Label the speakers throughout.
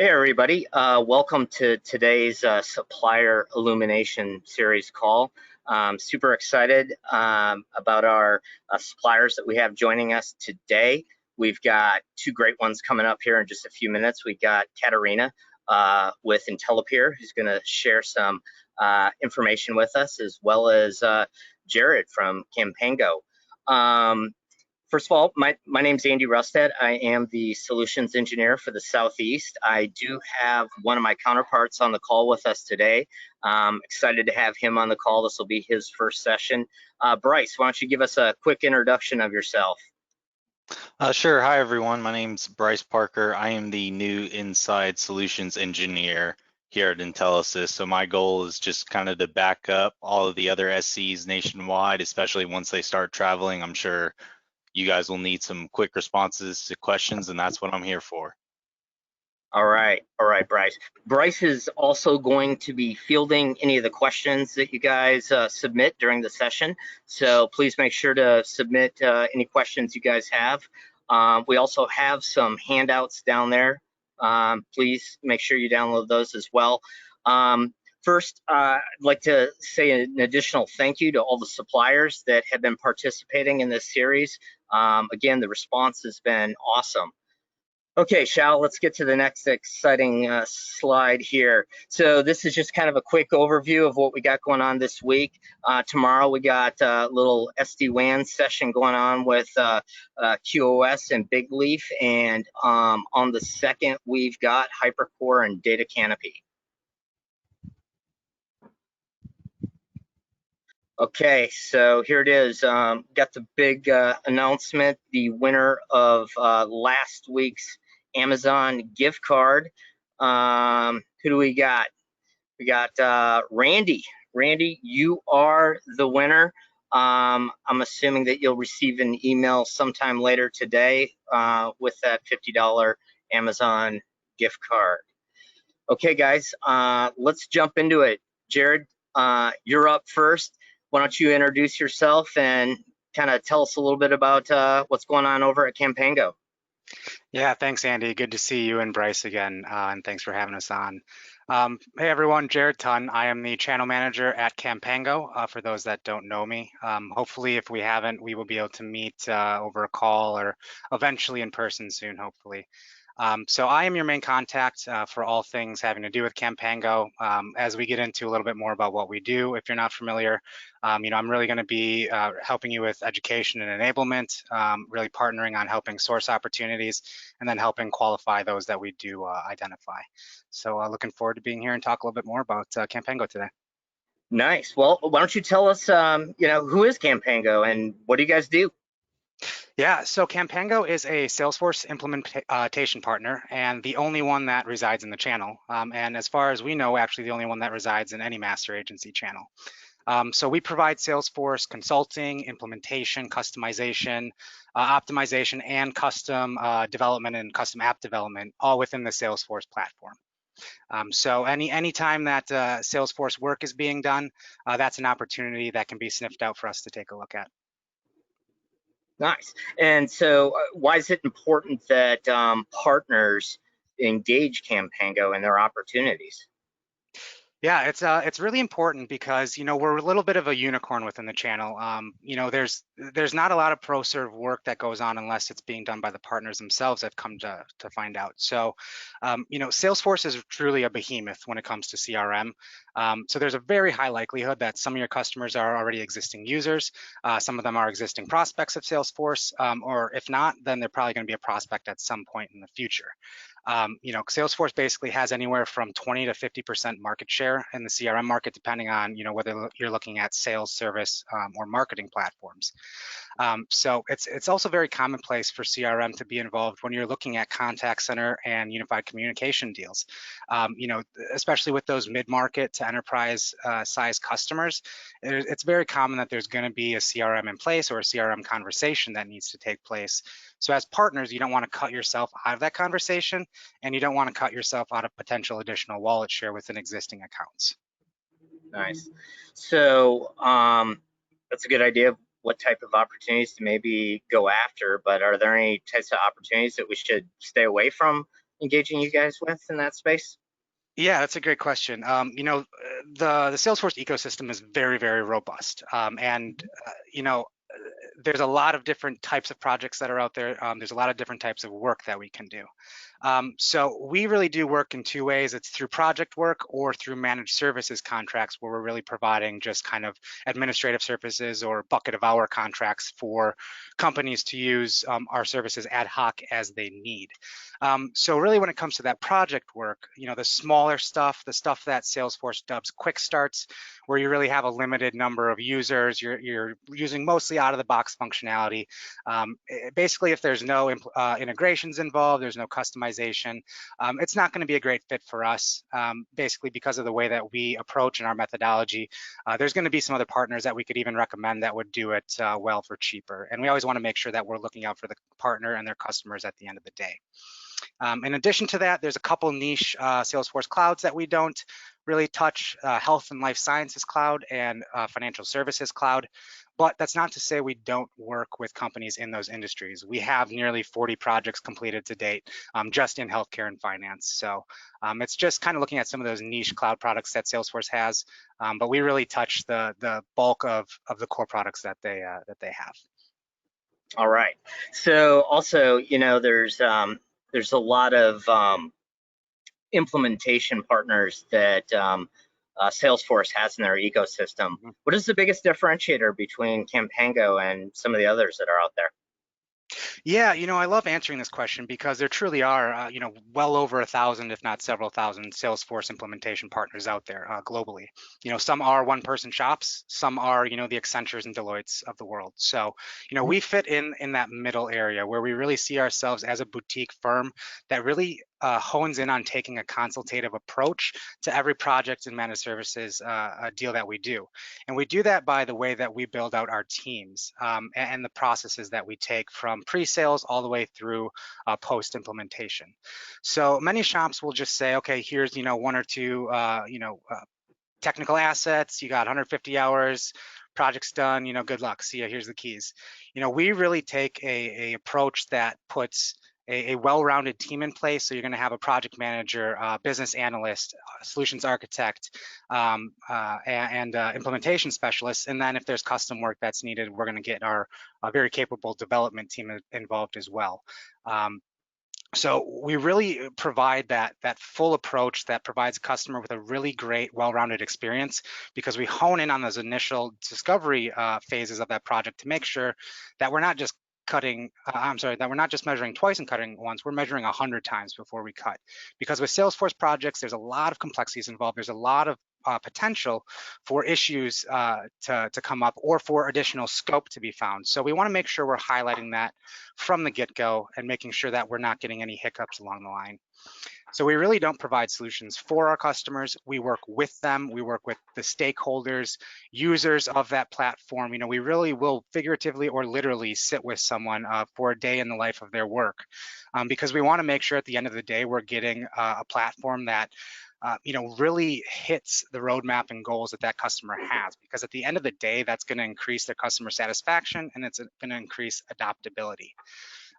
Speaker 1: Hey everybody, welcome to today's Supplier Illumination series call. Super excited about our suppliers that we have joining us today. We've got two great ones coming up here in just a few minutes. We got Katarina with IntelePeer, who's going to share some information with us, as well as Jared from Canpango. First of all, my name's Andy Rustad. I am the solutions engineer for the Southeast. I do have one of my counterparts on the call with us today. Excited to have him on the call. This will be his first session. Bryce, why don't you give us a quick introduction of yourself?
Speaker 2: Sure. Hi, everyone. My name's Bryce Parker. I am the new inside solutions engineer here at Intelisys. So my goal is just kind of to back up all of the other SCs nationwide, especially once they start traveling. I'm sure you guys will need some quick responses to questions, and that's what I'm here for.
Speaker 1: All right, Bryce. Bryce is also going to be fielding any of the questions that you guys submit during the session. So please make sure to submit any questions you guys have. We also have some handouts down there. Please make sure you download those as well. First, I'd like to say an additional thank you to all the suppliers that have been participating in this series. Again, the response has been awesome. Okay, Shao, let's get to the next exciting slide here. So this is just kind of a quick overview of what we got going on this week. Tomorrow we got a little SD-WAN session going on with QoS and Big Leaf, and on the 2nd we've got HyperCore and Data Canopy. Okay, so here it is. Got the big announcement, the winner of last week's Amazon gift card. Who do we got? We got Randy. Randy, you are the winner. I'm assuming that you'll receive an email sometime later today with that $50 Amazon gift card. Okay, guys, let's jump into it. Jared, you're up first. Why don't you introduce yourself and kind of tell us a little bit about what's going on over at Canpango?
Speaker 3: Yeah, thanks, Andy. Good to see you and Bryce again, and thanks for having us on. Hey, everyone, Jared Tunn. I am the channel manager at Canpango, for those that don't know me. Hopefully, if we haven't, we will be able to meet over a call or eventually in person soon, hopefully. So I am your main contact for all things having to do with Canpango. As we get into a little bit more about what we do, if you're not familiar, I'm really going to be helping you with education and enablement, really partnering on helping source opportunities, and then helping qualify those that we do identify. So looking forward to being here and talk a little bit more about Canpango today.
Speaker 1: Nice. Well, why don't you tell us, who is Canpango and what do you guys do?
Speaker 3: Yeah, so Canpango is a Salesforce implementation partner and the only one that resides in the channel. And as far as we know, actually the only one that resides in any master agency channel. So we provide Salesforce consulting, implementation, customization, optimization, and custom development and custom app development, all within the Salesforce platform. So anytime that Salesforce work is being done, that's an opportunity that can be sniffed out for us to take a look at.
Speaker 1: Nice. And so why is it important that partners engage Canpango in their opportunities?
Speaker 3: Yeah, it's really important because we're a little bit of a unicorn within the channel. There's not a lot of pro serve work that goes on unless it's being done by the partners themselves. I've come to find out. So, Salesforce is truly a behemoth when it comes to CRM. So there's a very high likelihood that some of your customers are already existing users. Some of them are existing prospects of Salesforce, or if not, then they're probably going to be a prospect at some point in the future. Salesforce basically has anywhere from 20 to 50% market share in the CRM market, depending on whether you're looking at sales, service, or marketing platforms. So it's also very commonplace for CRM to be involved when you're looking at contact center and unified communication deals. Especially with those mid-market to enterprise size customers, it's very common that there's going to be a CRM in place or a CRM conversation that needs to take place. So as partners, you don't want to cut yourself out of that conversation, and you don't want to cut yourself out of potential additional wallet share within existing accounts.
Speaker 1: Nice. So that's a good idea of what type of opportunities to maybe go after, but are there any types of opportunities that we should stay away from engaging you guys with in that space?
Speaker 3: Yeah, that's a great question. The Salesforce ecosystem is very, very robust, and there's a lot of different types of projects that are out there. There's a lot of different types of work that we can do. So we really do work in two ways. It's through project work or through managed services contracts, where we're really providing just kind of administrative services or bucket of hour contracts for companies to use our services ad hoc as they need. So really when it comes to that project work, the smaller stuff, the stuff that Salesforce dubs quick starts, where you really have a limited number of users, you're using mostly out of the box functionality. Basically, if there's no integrations involved, there's no customization, it's not going to be a great fit for us, basically because of the way that we approach and our methodology. There's going to be some other partners that we could even recommend that would do it well for cheaper. And we always want to make sure that we're looking out for the partner and their customers at the end of the day. In addition to that, there's a couple niche Salesforce clouds that we don't really touch, health and life sciences cloud and financial services cloud. But that's not to say we don't work with companies in those industries. We have nearly 40 projects completed to date just in healthcare and finance. So it's just kind of looking at some of those niche cloud products that Salesforce has, but we really touch the bulk of the core products that they have.
Speaker 1: All right. So also, there's a lot of implementation partners that Salesforce has in their ecosystem. What is the biggest differentiator between Canpango and some of the others that are out there?
Speaker 3: Yeah, I love answering this question because there truly are, well over 1,000, if not several thousand Salesforce implementation partners out there globally. Some are one-person shops, some are, the Accentures and Deloittes of the world. So, we fit in that middle area where we really see ourselves as a boutique firm that really hones in on taking a consultative approach to every project and managed services deal that we do. And we do that by the way that we build out our teams and the processes that we take from pre-sales all the way through post-implementation. So many shops will just say, okay, here's, one or two, technical assets, you got 150 hours, project's done, good luck, see ya, here's the keys. We really take a approach that puts a well-rounded team in place. So you're going to have a project manager, business analyst, solutions architect, and implementation specialist. And then if there's custom work that's needed, we're going to get our very capable development team involved as well. So we really provide that full approach that provides a customer with a really great, well-rounded experience, because we hone in on those initial discovery phases of that project to make sure that we're not just that we're not just measuring twice and cutting once, we're measuring 100 times before we cut. Because with Salesforce projects, there's a lot of complexities involved. There's a lot of potential for issues to come up or for additional scope to be found. So we want to make sure we're highlighting that from the get-go and making sure that we're not getting any hiccups along the line. So we really don't provide solutions for our customers. We work with them. We work with the stakeholders, users of that platform. We really will figuratively or literally sit with someone for a day in the life of their work, because we want to make sure at the end of the day we're getting a platform that really hits the roadmap and goals that customer has, because at the end of the day, that's going to increase their customer satisfaction and it's going to increase adoptability.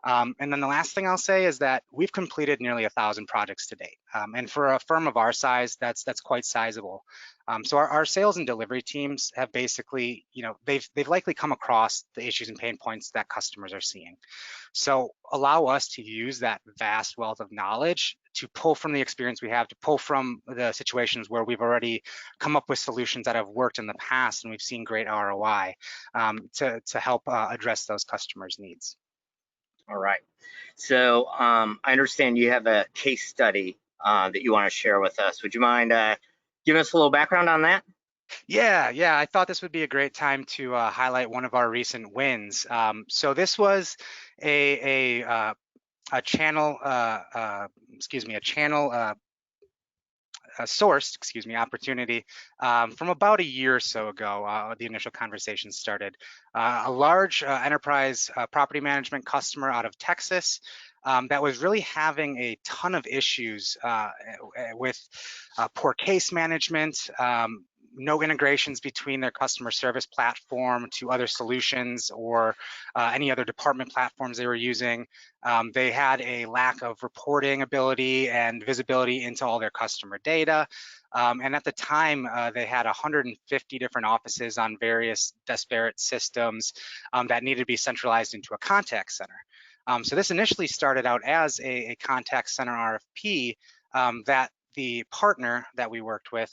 Speaker 3: And then the last thing I'll say is that we've completed nearly 1,000 projects to date. And for a firm of our size, that's quite sizable. So our sales and delivery teams have basically, they've likely come across the issues and pain points that customers are seeing. So allow us to use that vast wealth of knowledge to pull from the experience we have, to pull from the situations where we've already come up with solutions that have worked in the past and we've seen great ROI to help address those customers' needs.
Speaker 1: All right. So I understand you have a case study that you want to share with us. Would you mind giving us a little background on that?
Speaker 3: Yeah. I thought this would be a great time to highlight one of our recent wins. So this was a channel, sourced, opportunity from about a year or so ago. The initial conversation started. A large enterprise property management customer out of Texas that was really having a ton of issues with poor case management, no integrations between their customer service platform to other solutions or any other department platforms they were using. They had a lack of reporting ability and visibility into all their customer data. And at the time, they had 150 different offices on various disparate systems that needed to be centralized into a contact center. So this initially started out as a contact center RFP that the partner that we worked with,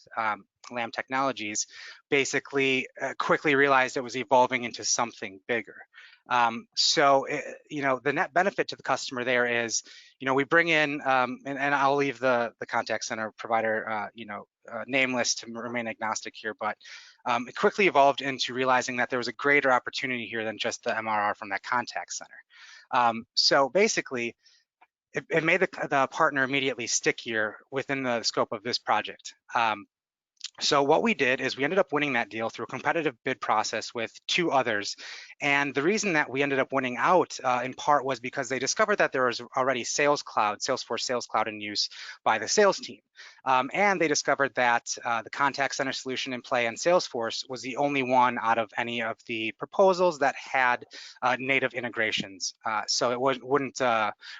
Speaker 3: Lam Technologies, basically quickly realized it was evolving into something bigger. The net benefit to the customer there is, we bring in, and I'll leave the contact center provider, nameless to remain agnostic here, but it quickly evolved into realizing that there was a greater opportunity here than just the MRR from that contact center. So basically, it made the partner immediately stickier within the scope of this project. So what we did is we ended up winning that deal through a competitive bid process with 2 others. And the reason that we ended up winning out in part was because they discovered that there was already Salesforce Sales Cloud in use by the sales team. And they discovered that the contact center solution in play in Salesforce was the only one out of any of the proposals that had native integrations. So it wouldn't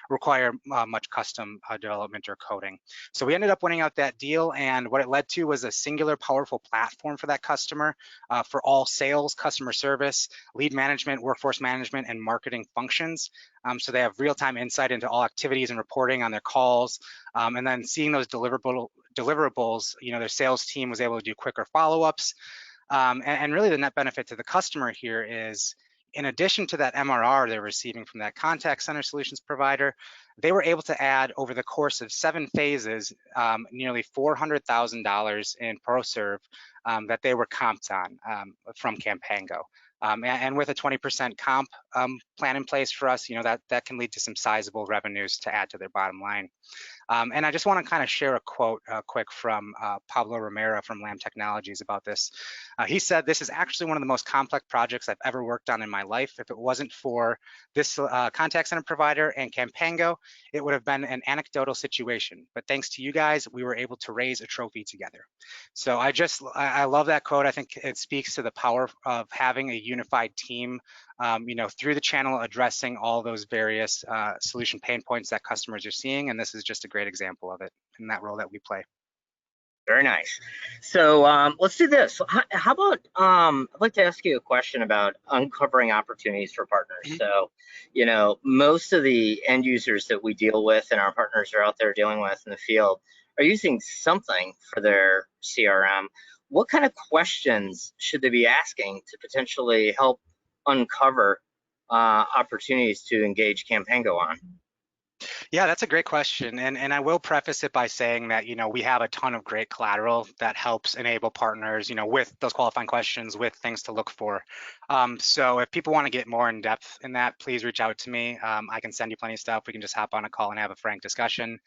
Speaker 3: require much custom development or coding. So we ended up winning out that deal, and what it led to was a singular powerful platform for that customer for all sales, customer service, lead management, workforce management, and marketing functions. So they have real-time insight into all activities and reporting on their calls, and then seeing those deliverables, their sales team was able to do quicker follow-ups. And really the net benefit to the customer here is, in addition to that MRR they're receiving from that contact center solutions provider, they were able to add, over the course of 7 phases, nearly $400,000 in ProServe that they were comped on from Canpango. And with a 20% comp plan in place for us, that can lead to some sizable revenues to add to their bottom line. And I just want to kind of share a quote quick from Pablo Romero from Lam Technologies about this. He said, "This is actually one of the most complex projects I've ever worked on in my life. If it wasn't for this contact center provider and Canpango, it would have been an anecdotal situation. But thanks to you guys, we were able to raise a trophy together." So I love that quote. I think it speaks to the power of having a unified team, through the channel, addressing all those various solution pain points that customers are seeing. And this is just a great example of it in that role that we play.
Speaker 1: Very nice. So let's do this. How about, I'd like to ask you a question about uncovering opportunities for partners. So, most of the end users that we deal with and our partners are out there dealing with in the field are using something for their CRM. What kind of questions should they be asking to potentially help uncover opportunities to engage Canpango on?
Speaker 3: Yeah, that's a great question. And I will preface it by saying that, we have a ton of great collateral that helps enable partners, with those qualifying questions, with things to look for. So if people want to get more in depth in that, please reach out to me. I can send you plenty of stuff. We can just hop on a call and have a frank discussion.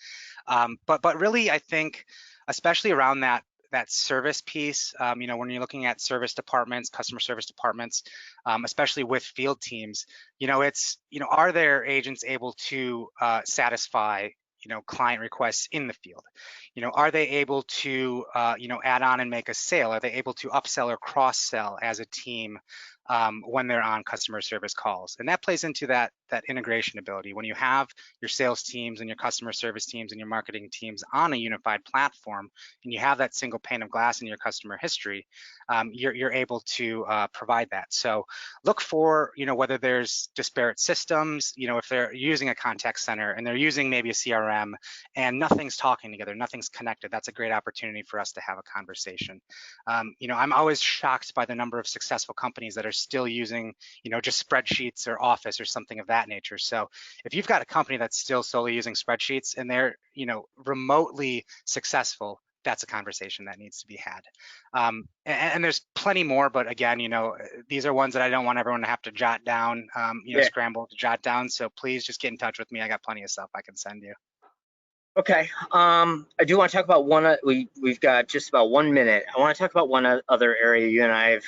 Speaker 3: But really, I think, especially around that service piece, when you're looking at service departments, customer service departments, especially with field teams, are their agents able to satisfy, client requests in the field? Are they able to, add on and make a sale? Are they able to upsell or cross-sell as a team when they're on customer service calls? And that plays into that integration ability. When you have your sales teams and your customer service teams and your marketing teams on a unified platform, and you have that single pane of glass in your customer history, you're able to provide that. So look for, whether there's disparate systems, if they're using a contact center and they're using maybe a CRM and nothing's talking together, nothing's connected. That's a great opportunity for us to have a conversation. I'm always shocked by the number of successful companies that are still using, just spreadsheets or Office or something of that nature. So if you've got a company that's still solely using spreadsheets and they're, remotely successful, that's a conversation that needs to be had. And there's plenty more, but again, these are ones that I don't want everyone to have to jot down, scramble to jot down. So please just get in touch with me. I got plenty of stuff I can send you.
Speaker 1: Okay, I do want to talk about one. We've got just about 1 minute. I want to talk about one other area. You and I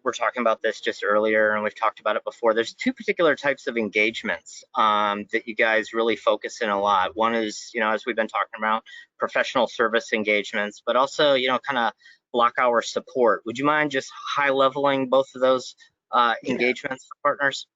Speaker 1: we're talking about this just earlier, and we've talked about it before. There's 2 particular types of engagements that you guys really focus in a lot. One is, as we've been talking about, professional service engagements, but also, kind of block hour support. Would you mind just high leveling both of those engagements for partners?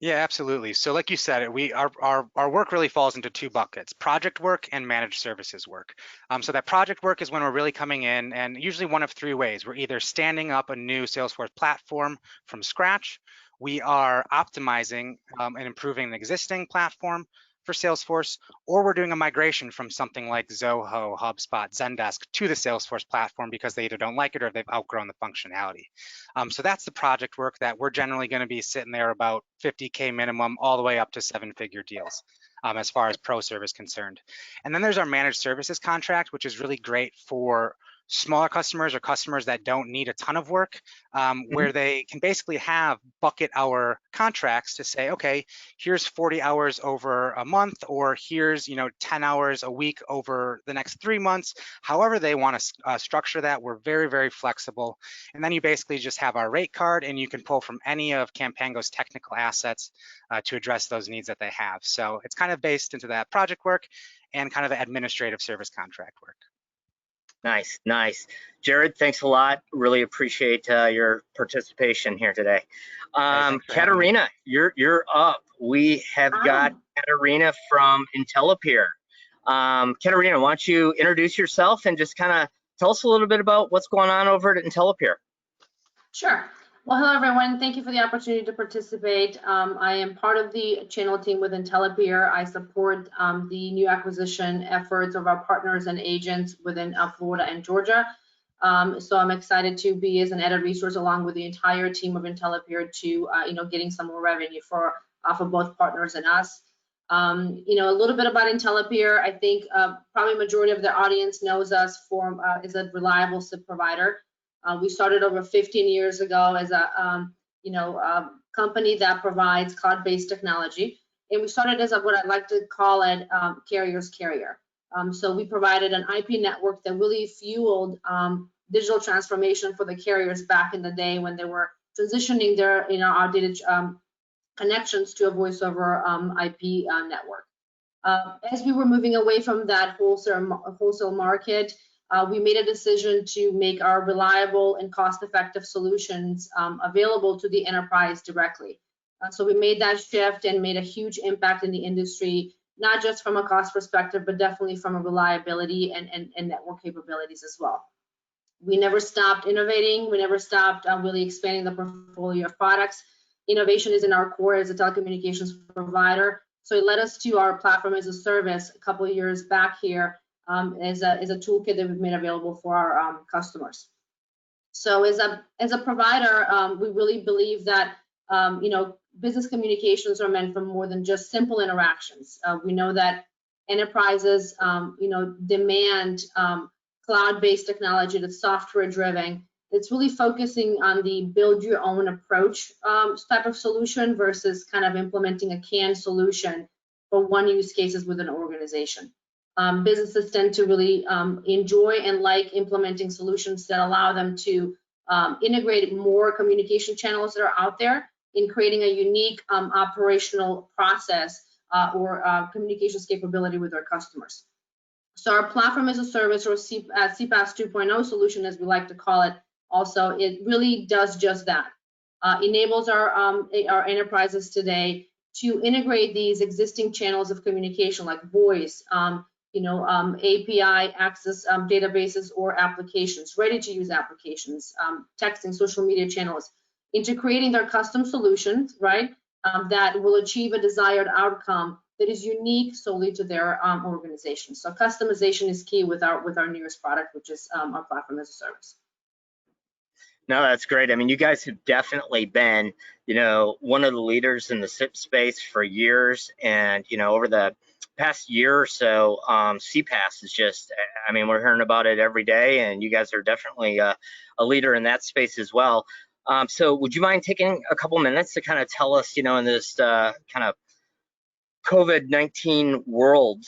Speaker 3: Yeah, absolutely. So like you said, our work really falls into two buckets: project work and managed services work. So that project work is when we're really coming in, and usually one of three ways. We're either standing up a new Salesforce platform from scratch, we are optimizing and improving an existing platform for Salesforce, or we're doing a migration from something like Zoho, HubSpot, Zendesk to the Salesforce platform because they either don't like it or they've outgrown the functionality. So that's the project work that we're generally going to be sitting there about 50K minimum all the way up to 7-figure deals as far as pro serve is concerned. And then there's our managed services contract, which is really great for smaller customers or customers that don't need a ton of work, where they can basically have bucket hour contracts to say, okay, here's 40 hours over a month, or here's 10 hours a week over the next 3 months. However they want to structure that, we're very, very flexible. And then you basically just have our rate card, and you can pull from any of Canpango's technical assets to address those needs that they have. So it's kind of based into that project work and kind of the administrative service contract work.
Speaker 1: Nice, nice. Jared, thanks a lot. Really appreciate your participation here today. Katarina, you're up. We have got Katarina from IntelePeer. Katarina, why don't you introduce yourself and just kind of tell us a little bit about what's going on over at IntelePeer.
Speaker 4: Sure. Well, hello, everyone. Thank you for the opportunity to participate. I am part of the channel team with IntelePeer. I support the new acquisition efforts of our partners and agents within Florida and Georgia. So I'm excited to be as an added resource along with the entire team of IntelePeer to, getting some more revenue for both partners and us. A little bit about IntelePeer. I think probably majority of the audience knows us as a reliable SIP provider. We started over 15 years ago as a company that provides cloud-based technology, and we started as what I like to call it carrier's carrier. So we provided an IP network that really fueled digital transformation for the carriers back in the day when they were transitioning their outdated connections to a voice-over IP network. As we were moving away from that wholesale market, we made a decision to make our reliable and cost-effective solutions available to the enterprise directly. So we made that shift and made a huge impact in the industry, not just from a cost perspective, but definitely from a reliability and network capabilities as well. We never stopped innovating. We never stopped really expanding the portfolio of products. Innovation is in our core as a telecommunications provider. So it led us to our platform as a service a couple of years back here, as a toolkit that we've made available for our customers. So as a provider, we really believe that business communications are meant for more than just simple interactions. We know that enterprises demand cloud-based technology that's software driven. It's really focusing on the build your own approach type of solution versus kind of implementing a canned solution for one use cases with an organization. Businesses tend to really enjoy and like implementing solutions that allow them to integrate more communication channels that are out there in creating a unique operational process or communications capability with their customers. So our platform as a service, or CPaaS 2.0 solution, as we like to call it, also, it really does just that. Enables our enterprises today to integrate these existing channels of communication like voice, API access databases or applications, ready-to-use applications, texting, social media channels, into creating their custom solutions, right, that will achieve a desired outcome that is unique solely to their organization. So customization is key with our newest product, which is our platform as a service.
Speaker 1: No, that's great. I mean, you guys have definitely been, one of the leaders in the SIP space for years, and over the past year or so, CPaaS is just, I mean, we're hearing about it every day, and you guys are definitely a leader in that space as well. So would you mind taking a couple minutes to kind of tell us, in this kind of COVID-19 world,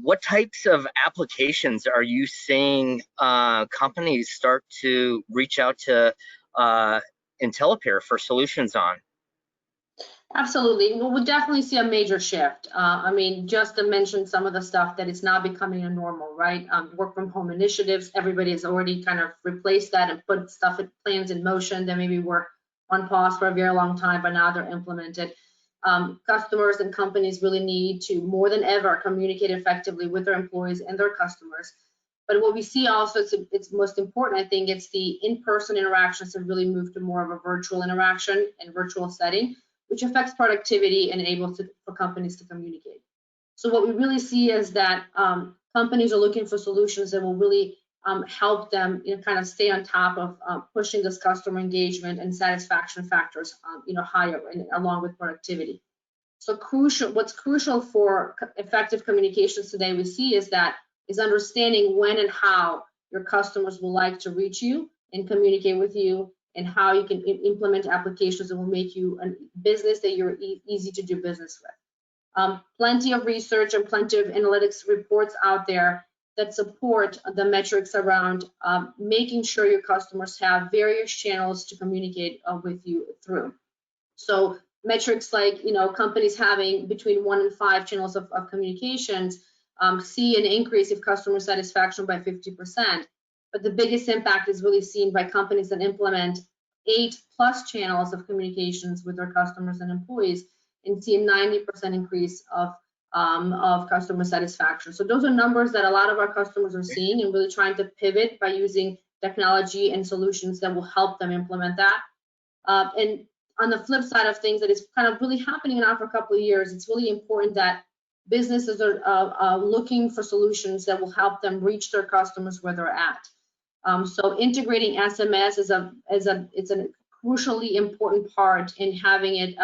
Speaker 1: what types of applications are you seeing companies start to reach out to IntelePeer for solutions on?
Speaker 4: Absolutely. We'll definitely see a major shift. I mean, just to mention some of the stuff that is now becoming a normal, right? Work from home initiatives, everybody has already kind of replaced that and put plans in motion that maybe were on pause for a very long time, but now they're implemented. Customers and companies really need to, more than ever, communicate effectively with their employees and their customers. But what we see also, it's most important, I think, it's the in-person interactions have really moved to more of a virtual interaction and virtual setting, which affects productivity and enables for companies to communicate. So what we really see is that companies are looking for solutions that will really help them, kind of stay on top of pushing this customer engagement and satisfaction factors, higher, and along with productivity. So what's crucial for effective communications today we see is understanding when and how your customers will like to reach you and communicate with you, and how you can implement applications that will make you a business that you're easy to do business with. Plenty of research and plenty of analytics reports out there that support the metrics around making sure your customers have various channels to communicate with you through. So metrics like, companies having between 1 and 5 channels of communications see an increase of customer satisfaction by 50%. But the biggest impact is really seen by companies that implement 8+ channels of communications with their customers and employees, and see a 90% increase of customer satisfaction. So those are numbers that a lot of our customers are seeing and really trying to pivot by using technology and solutions that will help them implement that. And on the flip side of things, that is kind of really happening now for a couple of years, it's really important that businesses are looking for solutions that will help them reach their customers where they're at. So integrating SMS is a crucially important part in having it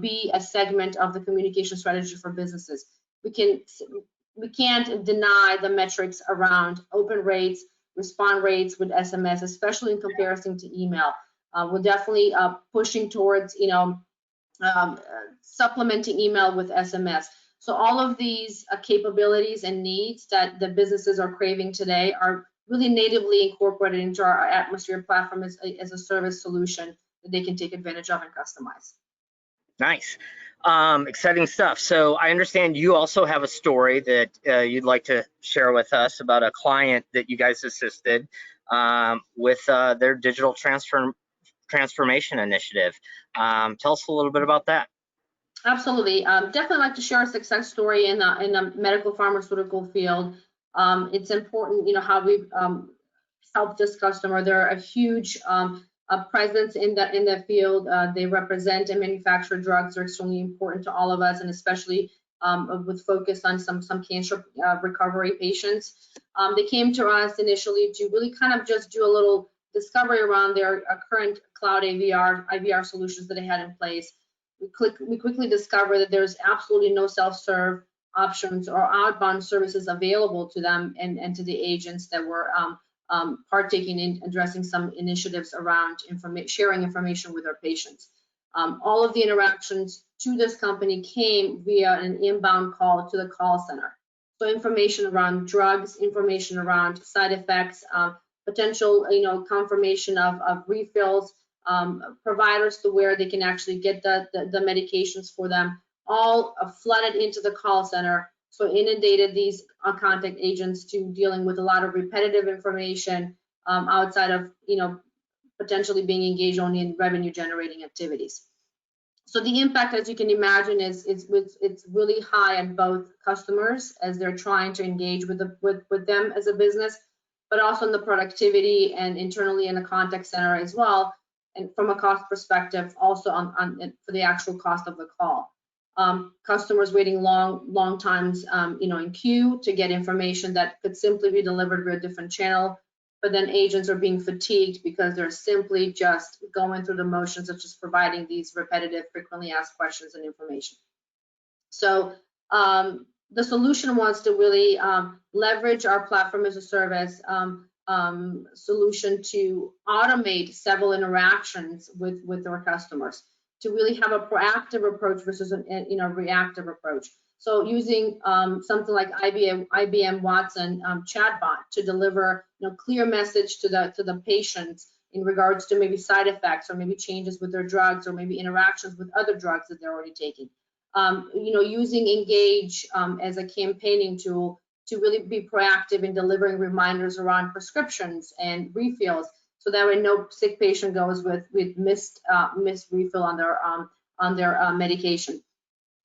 Speaker 4: be a segment of the communication strategy for businesses. We can't deny the metrics around open rates, respond rates with SMS, especially in comparison to email. We're definitely pushing towards supplementing email with SMS. So all of these capabilities and needs that the businesses are craving today are really natively incorporated into our Atmosphere platform as a service solution that they can take advantage of and customize.
Speaker 1: Nice. Exciting stuff. So I understand you also have a story that you'd like to share with us about a client that you guys assisted with their digital transformation initiative. Tell us a little bit about that.
Speaker 4: Absolutely. Definitely like to share a success story in the medical pharmaceutical field. It's important, how we've helped this customer. They're a huge presence in the field. They represent and manufacture drugs. They're extremely important to all of us, and especially with focus on some cancer recovery patients. They came to us initially to really kind of just do a little discovery around their current cloud IVR solutions that they had in place. We quickly discovered that there's absolutely no self-serve options or outbound services available to them and to the agents that were partaking in addressing some initiatives around sharing information with their patients. All of the interactions to this company came via an inbound call to the call center. So information around drugs, information around side effects, potential confirmation of refills, providers to where they can actually get the medications for them, all flooded into the call center. So inundated these contact agents to dealing with a lot of repetitive information outside of potentially being engaged only in revenue generating activities. So the impact, as you can imagine, is it's really high on both customers as they're trying to engage with them as a business, but also in the productivity and internally in the contact center as well. And from a cost perspective, also for the actual cost of the call. Customers waiting long times, in queue to get information that could simply be delivered via a different channel, but then agents are being fatigued because they're simply just going through the motions of just providing these repetitive, frequently asked questions and information. So the solution was to really leverage our platform as a service solution to automate several interactions with our customers, to really have a proactive approach versus a reactive approach. So using something like IBM Watson chatbot to deliver clear message to the patients in regards to maybe side effects or maybe changes with their drugs or maybe interactions with other drugs that they're already taking. Using Engage as a campaigning tool to really be proactive in delivering reminders around prescriptions and refills, so that way no sick patient goes with missed refill on their medication.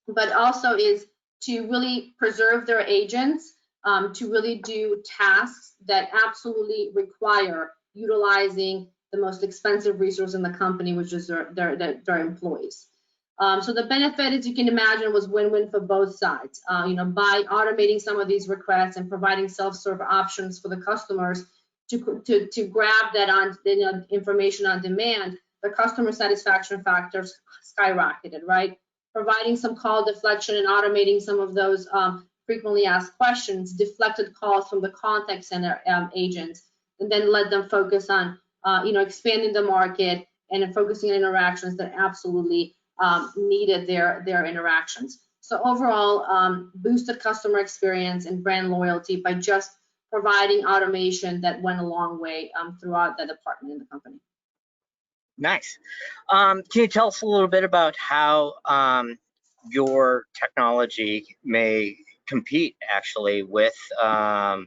Speaker 4: But also is to really preserve their agents, to really do tasks that absolutely require utilizing the most expensive resource in the company, which is their employees. So the benefit, as you can imagine, was win-win for both sides. By automating some of these requests and providing self-serve options for the customers to grab that information on demand, the customer satisfaction factors skyrocketed, right? Providing some call deflection and automating some of those frequently asked questions deflected calls from the contact center agents, and then let them focus on expanding the market and focusing on interactions that absolutely needed their interactions. So overall, boosted customer experience and brand loyalty by just providing automation that went a long way throughout the department in the company.
Speaker 1: Nice. Can you tell us a little bit about how your technology may compete actually with UCaaS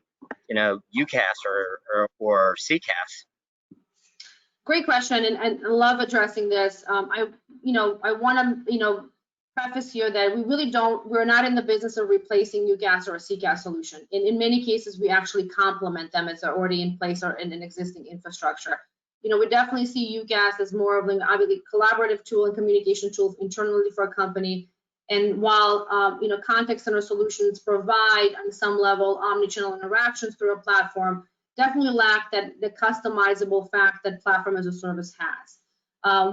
Speaker 1: or CCaaS?
Speaker 4: Great question, and I love addressing this. I want to preface here that we're not in the business of replacing UCaaS or a CCaaS solution. In many cases, we actually complement them as they're already in place or in an existing infrastructure. We definitely see UCaaS as more of an obviously collaborative tool and communication tool internally for a company. And while contact center solutions provide on some level omnichannel interactions through a platform, definitely lack the customizable fact that platform as a service has.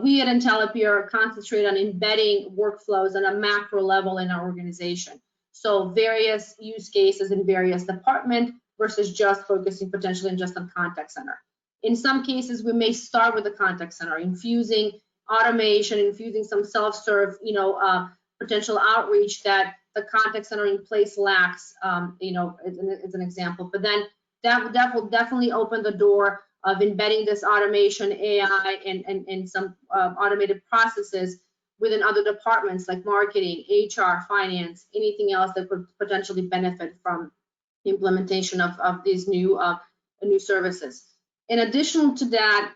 Speaker 4: We at IntelePeer concentrate on embedding workflows on a macro level in our organization. So various use cases in various departments versus just focusing potentially just on contact center. In some cases, we may start with the contact center, infusing automation, infusing some self-serve, potential outreach that the contact center in place lacks, as an example. But then that will definitely open the door of embedding this automation, AI, and some automated processes within other departments like marketing, HR, finance, anything else that could potentially benefit from the implementation of these new services. In addition to that,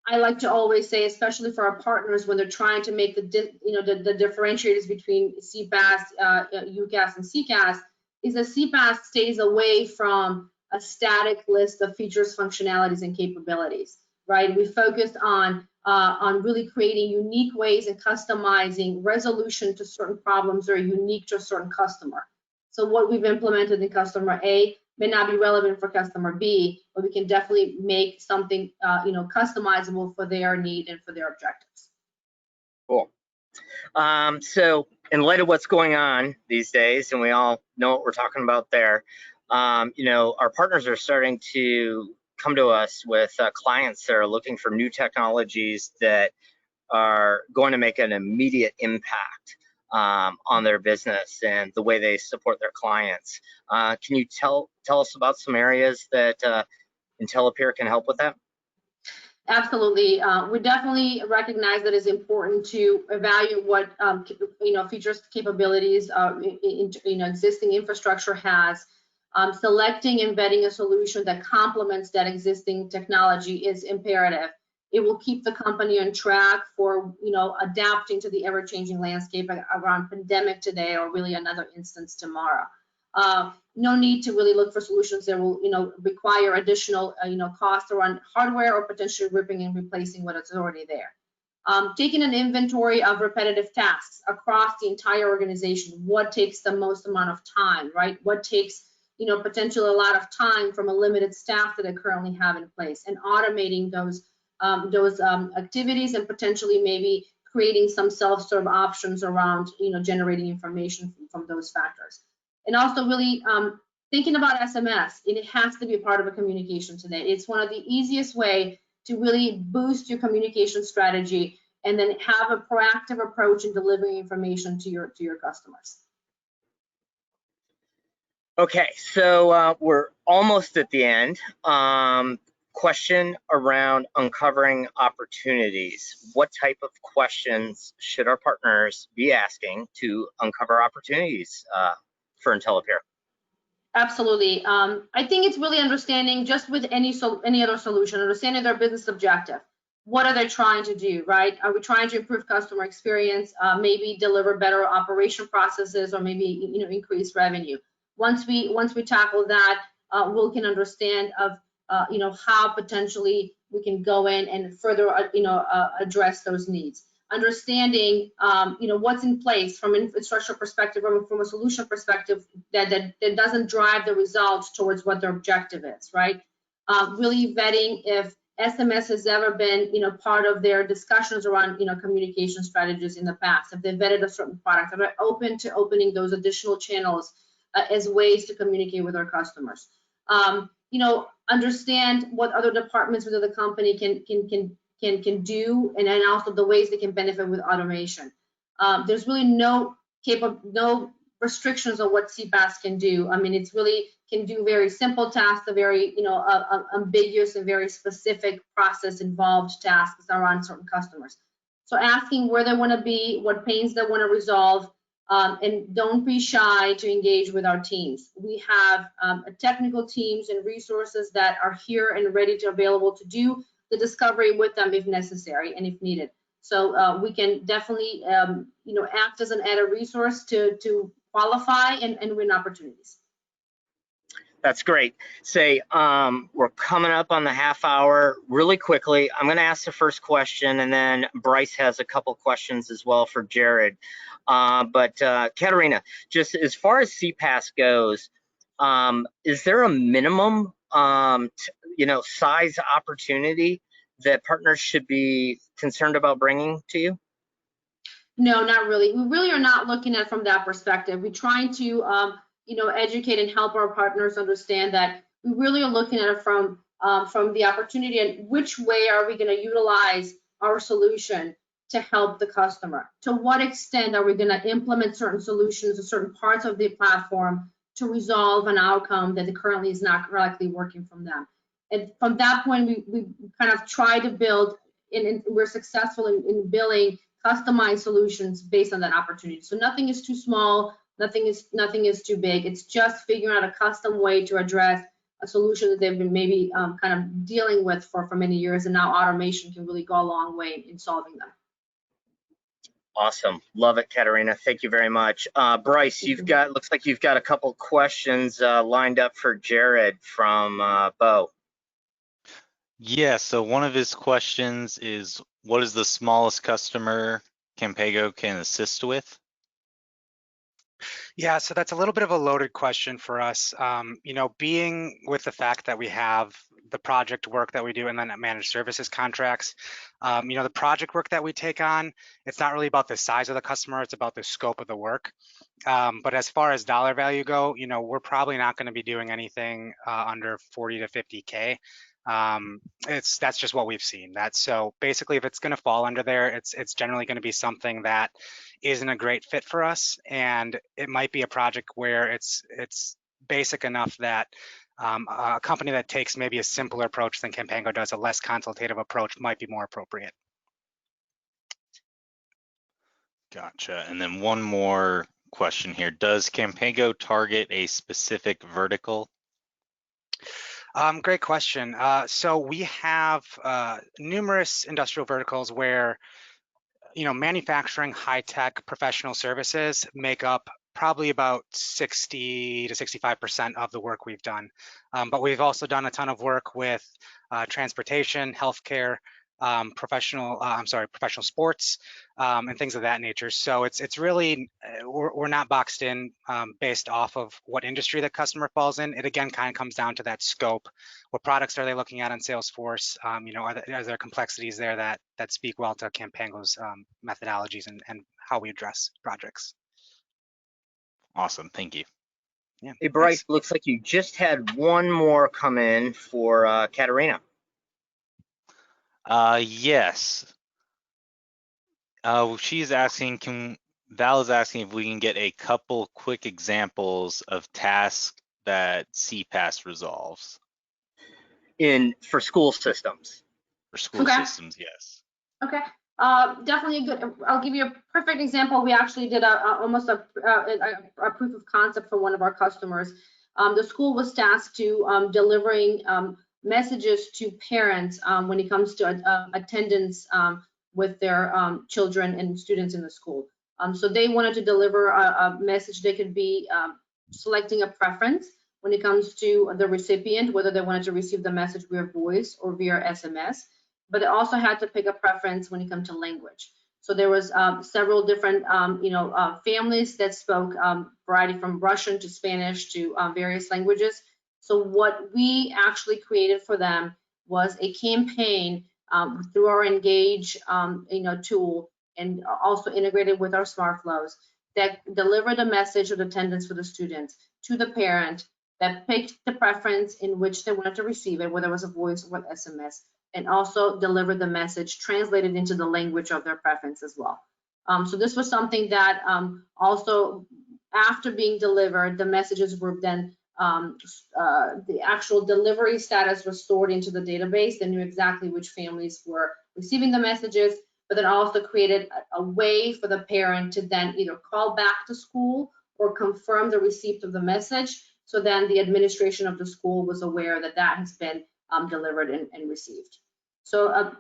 Speaker 4: I like to always say, especially for our partners when they're trying to make the differentiators between CPaaS, UCaaS, and CCaaS, is that CPaaS stays away from a static list of features, functionalities, and capabilities. Right? We focused on really creating unique ways and customizing resolution to certain problems that are unique to a certain customer. So what we've implemented in customer A may not be relevant for customer B, but we can definitely make something customizable for their need and for their objectives.
Speaker 1: Cool. So in light of what's going on these days, and we all know what we're talking about there, our partners are starting to come to us with clients that are looking for new technologies that are going to make an immediate impact on their business and the way they support their clients. Can you tell us about some areas that IntelePeer can help with that?
Speaker 4: Absolutely. We definitely recognize that it's important to evaluate what features, capabilities existing infrastructure has. Selecting and vetting a solution that complements that existing technology is imperative. It will keep the company on track for adapting to the ever-changing landscape around pandemic today, or really another instance tomorrow. No need to really look for solutions that will require additional cost around hardware or potentially ripping and replacing what is already there. Taking an inventory of repetitive tasks across the entire organization. What takes the most amount of time, right? What takes potentially a lot of time from a limited staff that they currently have in place, and automating those activities, and potentially maybe creating some self-serve options around generating information from those factors. And also really thinking about SMS. It has to be a part of a communication today. It's one of the easiest way to really boost your communication strategy and then have a proactive approach in delivering information to your customers.
Speaker 1: Okay, so we're almost at the end. question around uncovering opportunities. What type of questions should our partners be asking to uncover opportunities for IntelePeer?
Speaker 4: Absolutely. I think it's really understanding, just with any other solution, understanding their business objective. What are they trying to do, right? Are we trying to improve customer experience, maybe deliver better operation processes, or maybe increase revenue? Once we tackle that, we can understand of how potentially we can go in and further address those needs. Understanding what's in place from an infrastructure perspective, or from a solution perspective, that doesn't drive the results towards what their objective is, right? Really vetting if SMS has ever been part of their discussions around communication strategies in the past. If they vetted a certain product, are they open to opening those additional channels as ways to communicate with our customers? Understand what other departments within the company can do, and then also the ways they can benefit with automation. There's really no restrictions on what CPaaS can do. I mean, it's really can do very simple tasks to very ambiguous and very specific process involved tasks around certain customers. So asking where they want to be, what pains they want to resolve, and don't be shy to engage with our teams. We have technical teams and resources that are here and ready to available to do the discovery with them if necessary and if needed. So we can definitely act as an added resource to qualify and win opportunities.
Speaker 1: That's great. Say, we're coming up on the half hour. Really quickly, I'm going to ask the first question, and then Bryce has a couple questions as well for Jared. But Katerina, just as far as CPaaS goes, is there a minimum size opportunity that partners should be concerned about bringing to you?
Speaker 4: No, not really. We really are not looking at it from that perspective. We're trying to educate and help our partners understand that we really are looking at it from the opportunity and which way are we going to utilize our solution to help the customer. To what extent are we going to implement certain solutions or certain parts of the platform to resolve an outcome that currently is not correctly working from them. And from that point, we kind of try to build, and we're successful in building customized solutions based on that opportunity. So nothing is too small, nothing is too big. It's just figuring out a custom way to address a solution that they've been maybe kind of dealing with for many years, and now automation can really go a long way in solving them.
Speaker 1: Awesome, love it, Katerina. Thank you very much. Bryce, looks like you've got a couple questions lined up for Jared from Bo.
Speaker 2: Yeah, so one of his questions is, what is the smallest customer Canpango can assist with?
Speaker 3: Yeah, so that's a little bit of a loaded question for us. Being with the fact that we have the project work that we do and then managed services contracts, the project work that we take on, it's not really about the size of the customer, it's about the scope of the work. But as far as dollar value go, we're probably not going to be doing anything under 40 to 50K. That's just what we've seen. So basically, if it's going to fall under there, it's generally going to be something that isn't a great fit for us, and it might be a project where it's basic enough that a company that takes maybe a simpler approach than Canpango does, a less consultative approach, might be more appropriate.
Speaker 2: Gotcha. And then one more question here. Does Canpango target a specific vertical?
Speaker 3: Great question. So we have numerous industrial verticals where, manufacturing, high-tech, professional services make up probably about 60 to 65% of the work we've done. But we've also done a ton of work with transportation, healthcare, professional sports, and things of that nature. So it's really, we're not boxed in based off of what industry the customer falls in. It again kind of comes down to that scope. What products are they looking at on Salesforce? Are there complexities there that speak well to Canpango's methodologies and how we address projects?
Speaker 2: Awesome, thank you.
Speaker 3: Yeah.
Speaker 1: Hey, Bryce, looks like you just had one more come in for Katerina.
Speaker 2: Yes. She's asking, Val is asking if we can get a couple quick examples of tasks that CPaaS resolves.
Speaker 1: for school systems.
Speaker 2: For school
Speaker 4: Okay.
Speaker 2: systems, yes.
Speaker 4: Okay, definitely a good. I'll give you a perfect example. We actually did almost a proof of concept for one of our customers. The school was tasked to delivering messages to parents when it comes to attendance with their children and students in the school. So they wanted to deliver a message. They could be selecting a preference when it comes to the recipient, whether they wanted to receive the message via voice or via SMS. But it also had to pick a preference when it comes to language. So there was several different, families that spoke variety from Russian to Spanish to various languages. So what we actually created for them was a campaign through our Engage, tool, and also integrated with our smart flows that delivered a message of attendance for the students to the parent that picked the preference in which they wanted to receive it, whether it was a voice or SMS, and also deliver the message translated into the language of their preference as well. So this was something that also, after being delivered, the messages were then, the actual delivery status was stored into the database. They knew exactly which families were receiving the messages, but then also created a way for the parent to then either call back to school or confirm the receipt of the message. So then the administration of the school was aware that that has been delivered and received. So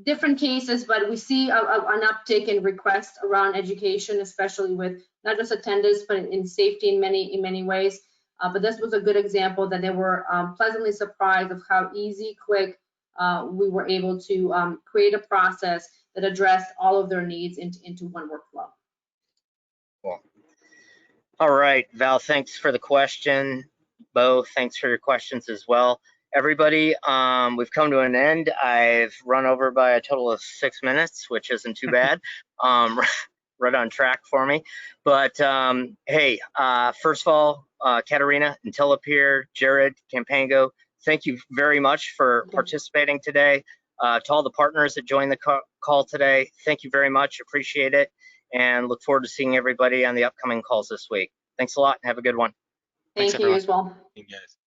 Speaker 4: different cases, but we see an uptick in requests around education, especially with not just attendance, but in safety in many ways. But this was a good example that they were pleasantly surprised of how easy, quick we were able to create a process that addressed all of their needs into one workflow.
Speaker 1: Cool. All right, Val, thanks for the question. Bo, thanks for your questions as well. Everybody, we've come to an end. I've run over by a total of 6 minutes, which isn't too bad. Right on track for me. But hey, first of all, Katerina, IntelePeer, Jared, Canpango, thank you very much for participating today. To all the partners that joined the call today, thank you very much. Appreciate it. And look forward to seeing everybody on the upcoming calls this week. Thanks a lot and have a good one.
Speaker 4: Thank you as well.
Speaker 2: Thank you guys.